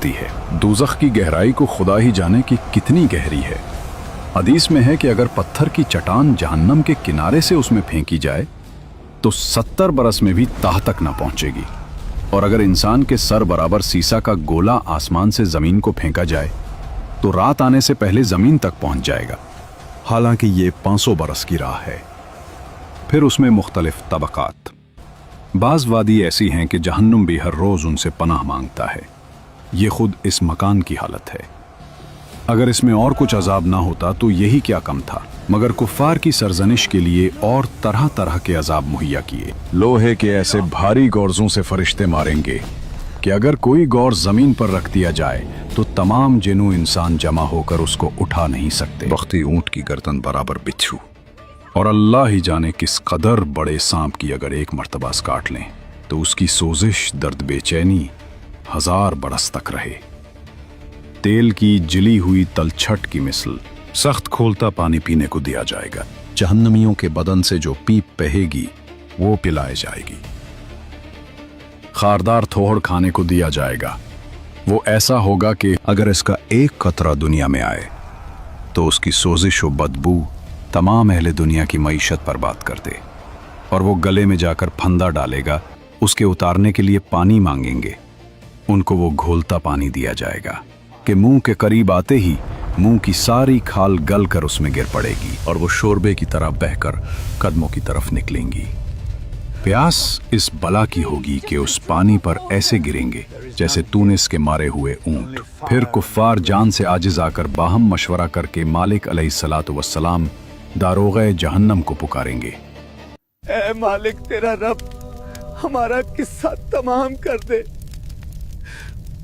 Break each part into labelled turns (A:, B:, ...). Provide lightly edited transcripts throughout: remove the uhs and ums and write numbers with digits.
A: करती है। दोज़ख की गहराई को खुदा ही जाने कि कितनी गहरी है। हदीस में है कि अगर पत्थर की चट्टान जहन्नम के किनारे से उसमें फेंकी जाए तो 70 बरस में भी ताह तक ना पहुंचेगी, और अगर इंसान के सर बराबर सीसा का गोला आसमान से जमीन को फेंका जाए तो रात आने से पहले जमीन तक पहुंच जाएगा। हालांकि ये 500 बरस की राह है। फिर उसमें मुख्तलिफ तबकात। बाज़ वादी ऐसी हैं कि जहन्नुम भी हर रोज़ उनसे पनाह मांगता है। ये खुद इस मकान की हालत है। अगर इसमें और कुछ अजाब ना होता तो यही क्या कम था, मगर कुफ्फार की सरजनिश के लिए और तरह तरह के अजाब मुहैया किए। लोहे के ऐसे भारी गौरजों से फरिश्ते मारेंगे कि अगर कोई गौर जमीन पर रख दिया जाए तो तमाम जिन्नू इंसान जमा होकर उसको उठा नहीं सकते। बख्ती ऊंट की गर्दन बराबर बिच्छू, और अल्लाह ही जाने किस कदर बड़े सांप की अगर एक मर्तबा काट लें तो उसकी सोजिश, दर्द, बेचैनी 1000 बरस तक रहे। तेल की जिली हुई तलछट की मिसल सख्त खोलता पानी पीने को दिया जाएगा। जहन्नमियों के बदन से जो पीप बहेगी वो पिलाई जाएगी। खारदार थोहड़ खाने को दिया जाएगा। वो ऐसा होगा कि अगर इसका एक कतरा दुनिया में आए तो उसकी सोजिश व बदबू तमाम अहले दुनिया की मईशत बर्बाद कर दे, और वो गले में जाकर फंदा डालेगा। उसके उतारने के लिए पानी मांगेंगे। उनको वो घोलता पानी दिया जाएगा कि मुंह के करीब आते ही मुंह की सारी खाल गल कर उसमें गिर पड़ेगी और वो शोरबे की तरह बहकर कदमों की तरफ निकलेंगी। प्यास इस बला की होगी कि उस पानी पर ऐसे गिरेंगे जैसे तूनिस के मारे हुए ऊंट। फिर कुफ्फार जान से आजिज आकर बाहम मशवरा करके मालिक अलैहिस्सलातु वस्सलाम दारोगे जहन्नम को पुकारेंगे।
B: ऐ मालिक, तेरा रब हमारा किस्सा तमाम कर दे,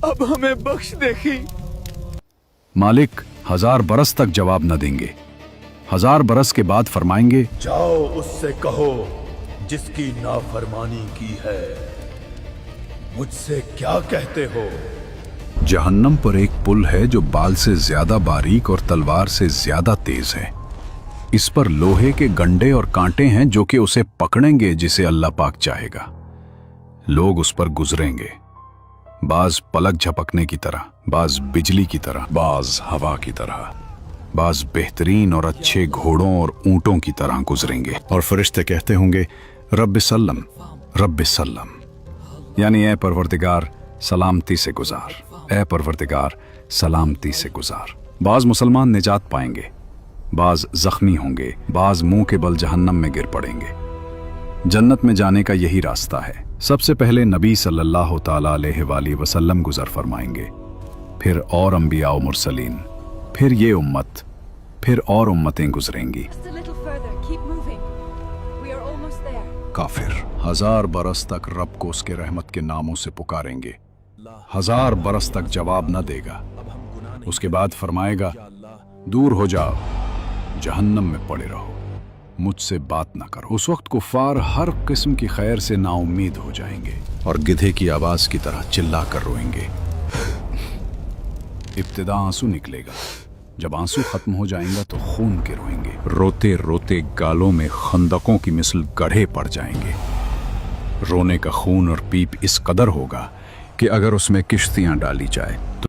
B: अब हमें बख्श देखी।
A: मालिक 1000 बरस तक जवाब न देंगे। 1000 बरस के बाद फरमाएंगे,
C: जाओ उससे कहो जिसकी नाफरमानी की है, मुझसे क्या कहते हो।
A: जहन्नम पर एक पुल है जो बाल से ज्यादा बारीक और तलवार से ज्यादा तेज है। इस पर लोहे के गंडे और कांटे हैं जो कि उसे पकड़ेंगे जिसे अल्लाह पाक चाहेगा। लोग उस पर गुजरेंगे, बाज पलक झपकने की तरह, बाज बिजली की तरह, बाज हवा की तरह, बाज बेहतरीन और अच्छे घोड़ों और ऊंटों की तरह गुजरेंगे। और फरिश्ते कहते होंगे, रब्बि सल्लम, रब्बि सल्लम, यानी ए परवरदिगार सलामती से गुजार, ए परवरदिगार सलामती से गुजार। बाज मुसलमान निजात पाएंगे, बाज जख्मी होंगे, बाज मुंह के बल जहन्नम में गिर पड़ेंगे। जन्नत में जाने का यही रास्ता है। सबसे पहले नबी सल्लल्लाहु ताला अलैहि वसल्लम गुजर फरमाएंगे, फिर और अंबिया और मुरसलीन, फिर ये उम्मत, फिर और उम्मतें गुजरेंगी। काफिर 1000 बरस तक रब को उसके रहमत के नामों से पुकारेंगे। 1000 बरस तक जवाब न देगा। उसके बाद फरमाएगा, दूर हो जाओ, जहन्नम में पड़े रहो, मुझसे बात ना करो। उस वक्त कुफ्फार हर किस्म की खैर से नाउम्मीद हो जाएंगे और गिधे की आवाज की तरह चिल्ला कर रोएंगे। इब्तिदा आंसू निकलेगा, जब आंसू खत्म हो जाएंगा तो खून के रोएंगे। रोते रोते गालों में खंदकों की मिसल गढ़े पड़ जाएंगे। रोने का खून और पीप इस कदर होगा कि अगर उसमें किश्तियां डाली जाए तो